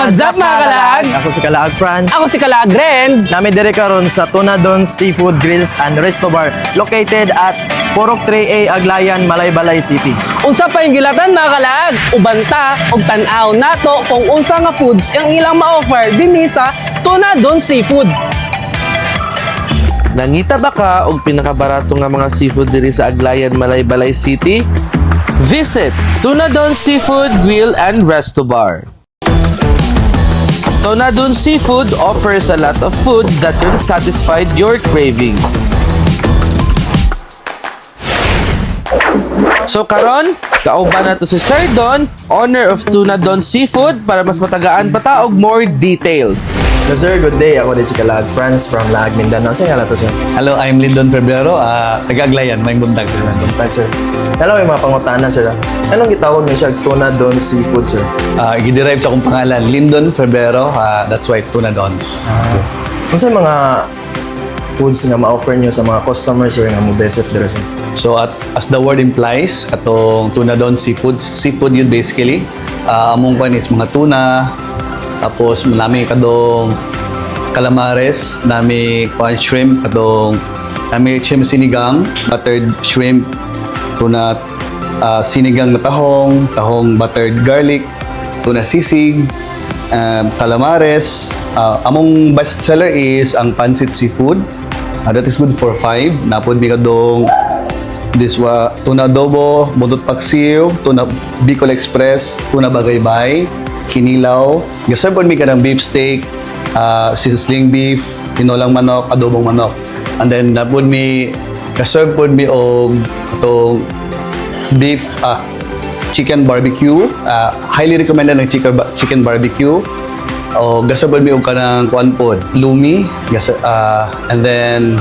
What's up mga kalag? Ako si Kalaag Franz. Ako si Kalag Renz. Nami dire karon sa Tuna Don Seafood Grills and Resto Bar located at Purok 3A Aglayan, Malaybalay City. Unsa pa yung gilatan mga kalag? Ubanta og tan-aw nato kung unsa nga foods ang ilang ma-offer dinhi sa Tuna Don Seafood. Nangita ba ka og pinakabarato nga mga seafood diri sa Aglayan, Malaybalay City? Visit Tuna Don Seafood Grill and Resto Bar. Tuna Don Seafood offers a lot of food that can satisfy your cravings. So karon, kauban nato si Sir Don, owner of Tuna Don Seafood para mas matagaan pa ta og more details. So sir, good day. Ako din si Kalaag Franz from Laag, Mindanao. Saan nga to sir? Hello, I'm Lyndon Febrero, taga-Aglayan, may bundag sir. Thanks sir. Hello, may mga pangutana sir. Anong gitawag niyo siya Tuna Don Seafood sir? I-derive sa akong pangalan, Lyndon Febrero, that's why Tuna Dons. Kung sa mga foods nga ma-offer niyo sa mga customers sir nga mo visit dire sir? So as the word implies, atong Tuna Don Seafood, seafood yun basically. Among kwan is mga tuna, tapos nami kadong calamares, nami kwan shrimp, kadong nami shrimp sinigang, buttered shrimp, tuna sinigang na tahong buttered garlic, tuna sisig, calamares. Among best seller is ang pancit seafood. That is good for 5. Napod mi kadong tuna adobo, budot paksiw, tuna Bicol Express, tuna bagaybay, kinilaw. Gaserve po mi ka ng beef steak, sizzling beef, tinolang manok, adobong manok. And then napod mi gaserve po mi og atong beef chicken barbecue. Highly recommended ng chicken barbecue. O gaserve po mi og kanang kuan pod, lumi, and then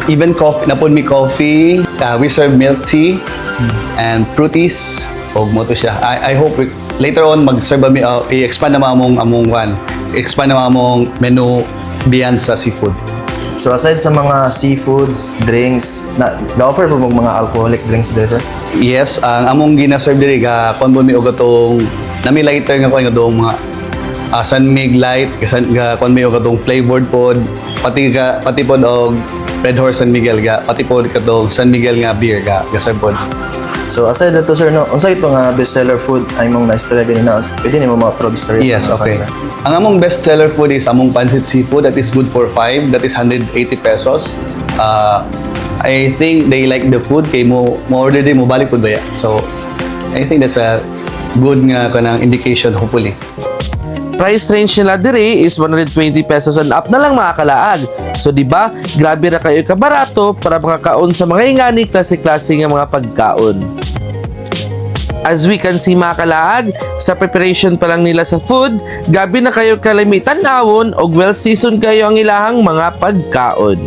even coffee, napon mi coffee, we serve milk tea and fruities. Og mo to siya. I hope later on mag-serve mi i-expand na among expand na among menu beyond sa seafood. So aside sa mga seafoods, drinks, na-offer po mo mga alcoholic drinks dire sir? Yes, ang among gina-serve diri ga kon mi og atong nami lighter nga kon atong mga Sunmig Light, kon mi og atong flavored pod, pati pod og Red Horse San Miguel pati pod katong San Miguel nga beer gaserve pod. So aside dito sir, no, unsa ito nga bestseller food ay mong na-istorya din na? Pwede nimo mga prog stories? Yes, sa mga okay. fans, sir? Ang among best seller food is among pancit seafood that is good for 5. That is 180 pesos. I think they like the food kay mo order din mo balik pud ba ya. So I think that's a good nga kanang indication hopefully. Price range nila diri is 120 pesos and up na lang mga kalaag. So di ba, grabe ra kayo kabarato para makakaon sa mga ingani klase-klase nga mga pagkaon. As we can see mga kalaag, sa preparation pa lang nila sa food, gabi na kayo kalimitan awon og well seasoned kayo ang ilahang mga pagkaon.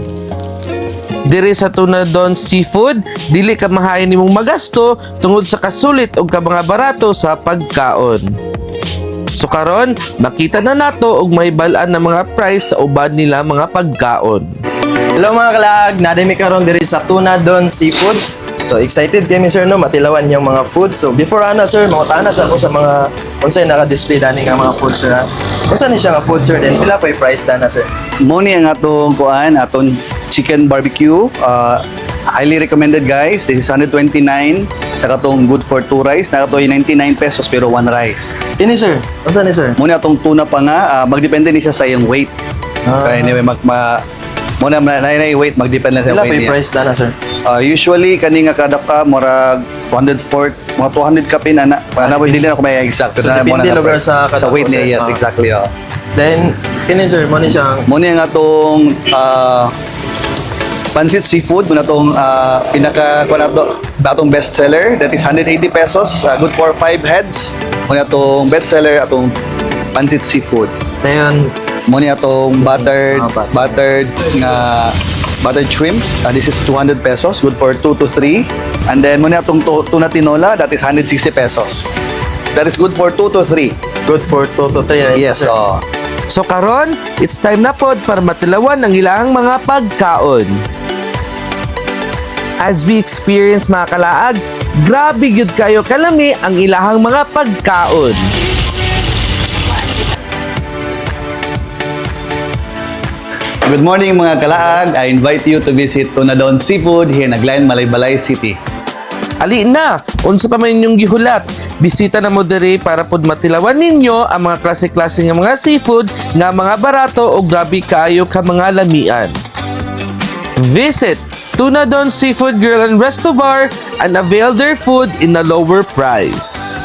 Diri sa Tuna Don Seafood, dili ka mahayin nimong magasto tungod sa kasulit og ka mga barato sa pagkaon. So karon, makita na nato og may balaan na mga price sa ubad nila mga pagkaon. Hello mga kalag, nadimi karon diri sa Tuna Don Seafoods. So excited kami sir no matilawan yung mga food. So before ana sir, mangutana sa ako sa mga unsay naka-display dani nga mga food sir. Unsa ni siya nga food sir then pila pa yung price dana sir? Mo ni ang atong kuan, atong chicken barbecue. Highly recommended guys. This is 129. Saka tong good for 2 rice. Nakatoy 99 pesos pero 1 rice. Ini sir, unsa ni sir? Muna atong tuna pa nga, magdepende ni siya sa iyang weight. Kaya anyway, muna na weight, magdepende na sa Pila pa weight yung niya. price dana sir? Usually, kani nga kada ka, murag 104, mga 200 kapin, dili na ako may exact. So, depende lugar sa kada weight ko, niya, sir. yes, exactly. Then, kini sir, mo ni siyang Muna nga atong pancit seafood, muna itong atong best seller, that is 180 pesos, good for 5 heads. Muna itong best seller, atong pancit seafood. dayon Muna itong buttered shrimp, this is 200 pesos, good for 2 to 3. And then muna itong tuna tinola, that is 160 pesos. That is good for 2 to 3. good for 2 to 3. Yes, So karon, it's time na pod para matilawan ang ilang mga pagkaon. As we experience mga kalaag, grabe gyud kayo kalami ang ilahang mga pagkaon. Good morning mga kalaag. I invite you to visit Tunadon Seafood here in Aglayan, Malaybalay City. Ali na, unsa pa man inyong gihulat, bisita na mo diri para pod matilawan ninyo ang mga klase-klase nga mga seafood nga mga barato o grabe kaayo ka mga lamian. Visit Tunadon Seafood Grill and Resto Bar and avail their food in a lower price.